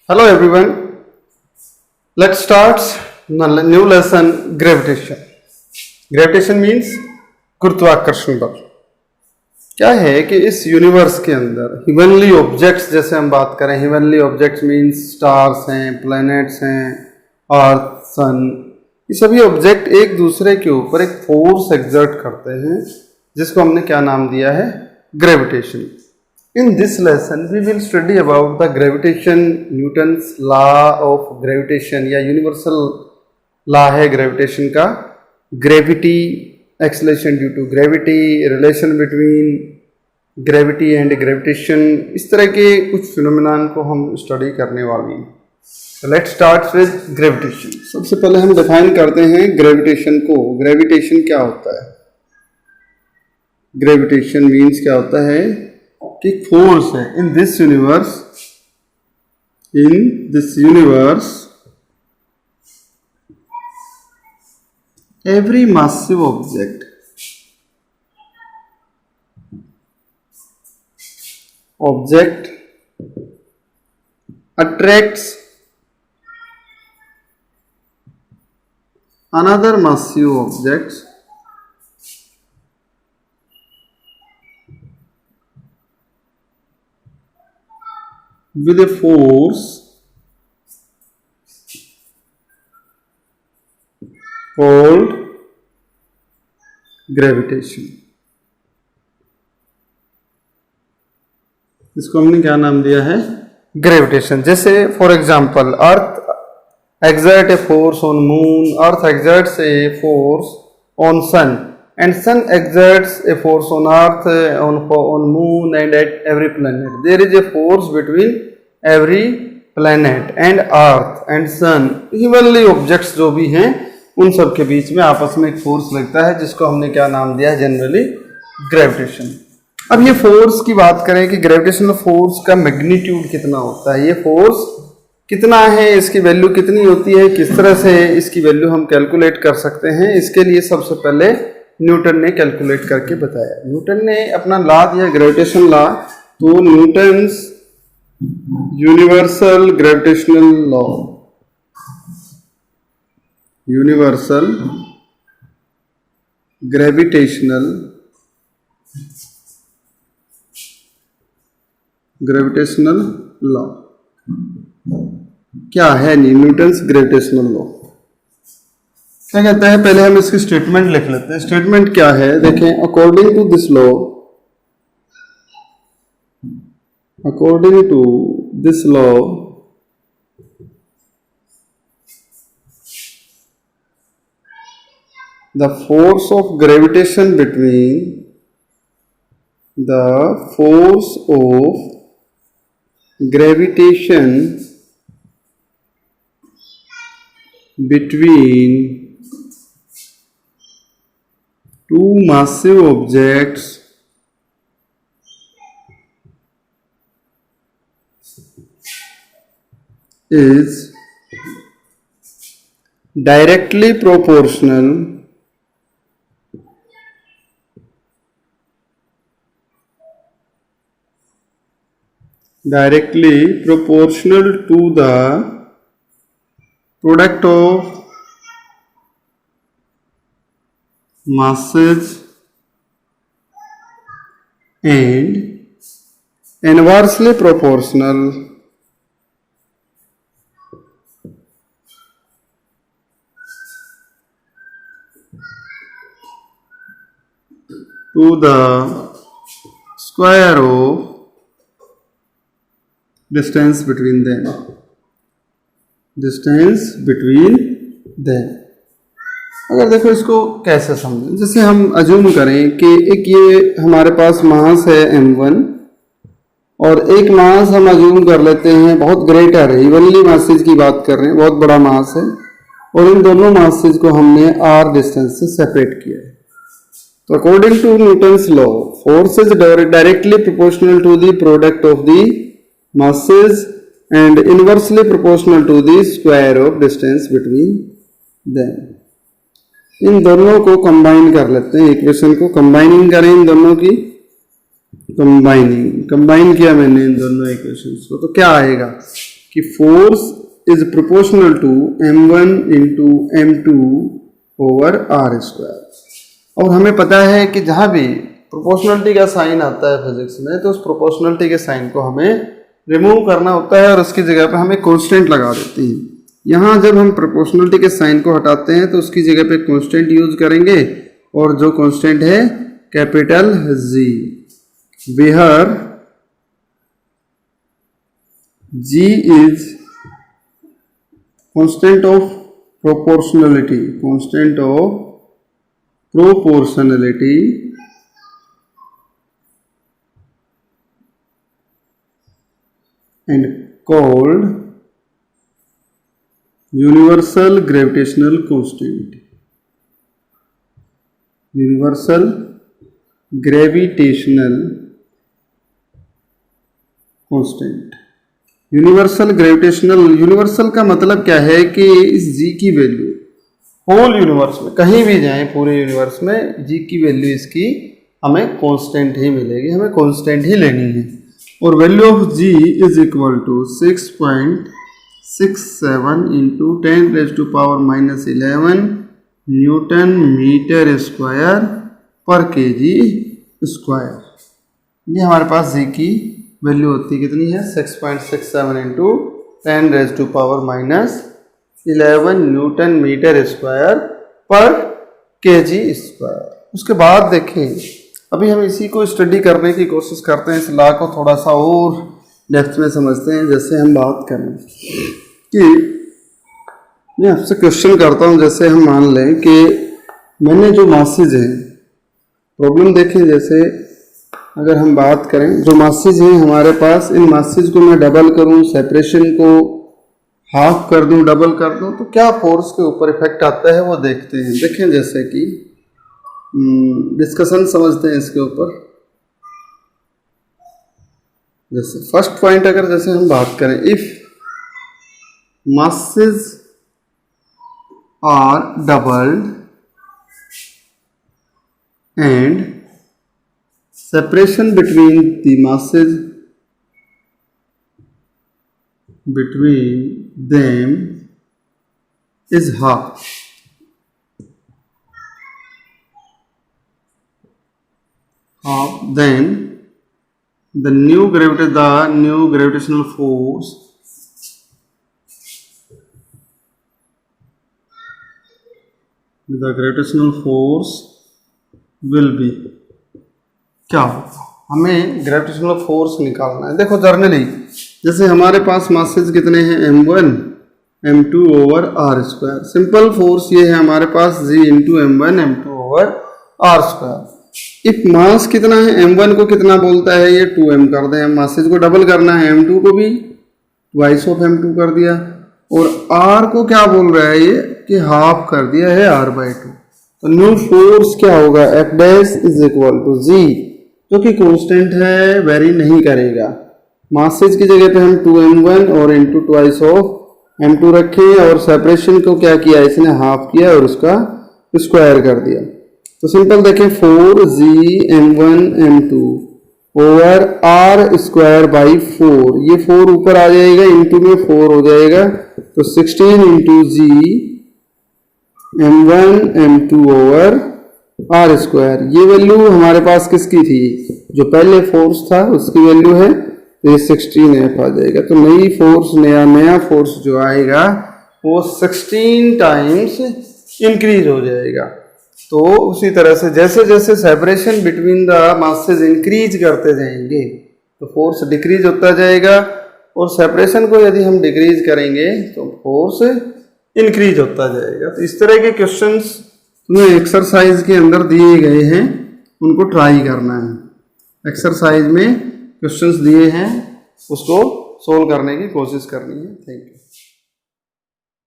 Hello everyone. Let's start new lesson gravitation. Gravitation means गुरुत्वाकर्षण बल. क्या है कि इस यूनिवर्स के अंदर हिवनली ऑब्जेक्ट्स, जैसे हम बात करें, हिवनली ऑब्जेक्ट्स मीन्स स्टार्स हैं, प्लैनेट्स हैं, अर्थ, सन, ये सभी ऑब्जेक्ट एक दूसरे के ऊपर एक फोर्स एक्सर्ट करते हैं जिसको हमने क्या नाम दिया है, gravitation. In this lesson we will study about the gravitation, Newton's law of gravitation या universal law है gravitation का, gravity, acceleration due to gravity, relation between gravity and gravitation, इस तरह के कुछ phenomenon को हम study करने वाले हैं. So let's start with gravitation. सबसे पहले हम define करते हैं gravitation को. gravitation क्या होता है? gravitation means क्या होता है कि फोर्स है in this universe every massive object attracts another massive objects with a force called gravitation. इसको हमने क्या नाम दिया है, ग्रेविटेशन. जैसे for example earth exert a force on moon, earth exerts a force on sun, and sun exerts a force on earth, on moon and at every planet. There is a force between every planet and earth and sun. Heavenly objects जो भी हैं उन सब के बीच में आपस में एक फोर्स लगता है जिसको हमने क्या नाम दिया है, जनरली ग्रेविटेशन. अब ये फोर्स की बात करें कि ग्रेविटेशनल फोर्स का मैग्नीट्यूड कितना होता है, ये फोर्स कितना है, इसकी वैल्यू कितनी होती है, किस तरह से इसकी वैल्यू हम कैलकुलेट कर सकते हैं, इसके लिए सबसे पहले न्यूटन ने कैलकुलेट करके बताया. न्यूटन ने अपना लॉ दिया, ग्रेविटेशन लॉ. तो Newton's universal gravitational law, universal gravitational law क्या है? न्यूटन्स ग्रेविटेशनल लॉ क्या कहता है? पहले हम इसकी स्टेटमेंट लिख लेते हैं. स्टेटमेंट क्या है देखें. According to this law the force of gravitation between two massive objects is directly proportional to the product of masses and inversely proportional to the square of distance between them. अगर देखो इसको कैसे समझें, जैसे हम अज्यूम करें कि एक ये हमारे पास मास है m1 और एक मास हम अज्यूम कर लेते हैं बहुत ग्रेटर है, इवनली मासेज की बात कर रहे हैं, बहुत बड़ा मास है, और इन दोनों मासेज को हमने r डिस्टेंस से सेपरेट किया है. तो according to Newton's law, force is directly proportional to the product of the masses and inversely proportional to the square of distance between them. इन दोनों को कंबाइन कर लेते हैं, इक्वेशन को कंबाइनिंग करें, इन दोनों की कंबाइन किया मैंने इन दोनों इक्वेशंस को, तो क्या आएगा कि force is proportional to m1 into m2 over r square. और हमें पता है कि जहाँ भी प्रोपोर्शनलिटी का साइन आता है फिजिक्स में, तो उस प्रोपोर्शनलिटी के साइन को हमें रिमूव करना होता है और उसकी जगह पे हमें कांस्टेंट लगा देते हैं। यहाँ जब हम प्रोपोर्शनलिटी के साइन को हटाते हैं तो उसकी जगह पे कांस्टेंट यूज करेंगे, और जो कांस्टेंट है capital G, where G is constant of proportionality, constant of proportionality and called universal gravitational constant, universal gravitational constant। Universal gravitational, universal का मतलब क्या है कि इस जी की वैल्यू होल यूनिवर्स में कहीं भी जाएं पूरे यूनिवर्स में जी की वैल्यू इसकी हमें कांस्टेंट ही मिलेगी, हमें कांस्टेंट ही लेनी है। और value of G is equal to 6.67 into 10⁻⁻11 newton metre square पर केजी स्क्वायर। ये हमारे पास जी की वैल्यू होती है, कितनी है 6.67 इंटू 10⁻⁻11 न्यूटन मीटर स्क्वायर पर केजी स्क्वायर। उसके बाद देखें, अभी हम इसी को स्टडी करने की कोशिश करते हैं, इस लॉ को थोड़ा सा और डेप्थ में समझते हैं। जैसे हम बात करें कि मैं आपसे क्वेश्चन करता हूं, जैसे हम मान लें कि मैंने जो मासेज हैं, प्रॉब्लम देखें, जैसे अगर हम बात करें जो मासेज हैं हमारे पास, इन मासेज को मैं डबल करूं, सेपरेशन को हाफ कर दूं, डबल कर दूं, तो क्या फोर्स के ऊपर इफेक्ट आता है वो देखते हैं। देखें जैसे कि डिस्कशन समझते हैं इसके ऊपर। जैसे फर्स्ट पॉइंट अगर जैसे हम बात करें, if masses are doubled and separation between the masses between them is half, then the new gravitational force will be, क्या होगा, हमें ग्रेविटेशनल फोर्स निकालना है। देखो जर्नली जैसे हमारे पास मासेज कितने हैं, m1 m2 over r square. Simple force ये है हमारे पास g into m1 m2 over r square. If mass कितना है, m1 को कितना बोलता है, ये 2m कर दें, मासेज को डबल करना है, m2 को भी ट्वाइस ऑफ m2 कर दिया, और r को क्या बोल रहा है ये कि हाफ कर दिया है r/2। तो न्यू फोर्स क्या होगा, F dash is equal to g, जो कि कांस्टेंट है, वेरी नहीं करेगा। मासेज की जगह पे हम 2m1 और इंटू ट्वाइस ऑफ m2 रखे, और सेपरेशन को क्या किया, इसने हाफ किया और उसका स्क्वायर कर दिया। तो सिंपल देखें, 4gm1 m2 over r square by 4, ये 4 ऊपर आ जाएगा, इंटू में 4 हो जाएगा, तो 16 into g m1 m2 over r square. ये वैल्यू हमारे पास किसकी थी, जो पहले फोर्स था उसकी वैल्यू है, तो ये 16f आ जाएगा। तो नई फोर्स, नया फोर्स जो आएगा वो 16 टाइम्स इंक्रीज हो जाएगा। तो उसी तरह से जैसे जैसे separation between the masses increase करते जाएंगे तो फोर्स डिक्रीज होता जाएगा, और सेपरेशन को यदि हम डिक्रीज करेंगे तो फोर्स इंक्रीज होता जाएगा। तो इस तरह के क्वेश्चंस तुम्हें एक्सरसाइज के अंदर दिए गए हैं, उनको ट्राई करना है। एक्सरसाइज में क्वेश्चंस दिए हैं, उसको सोल्व करने की कोशिश करनी है। Thank you.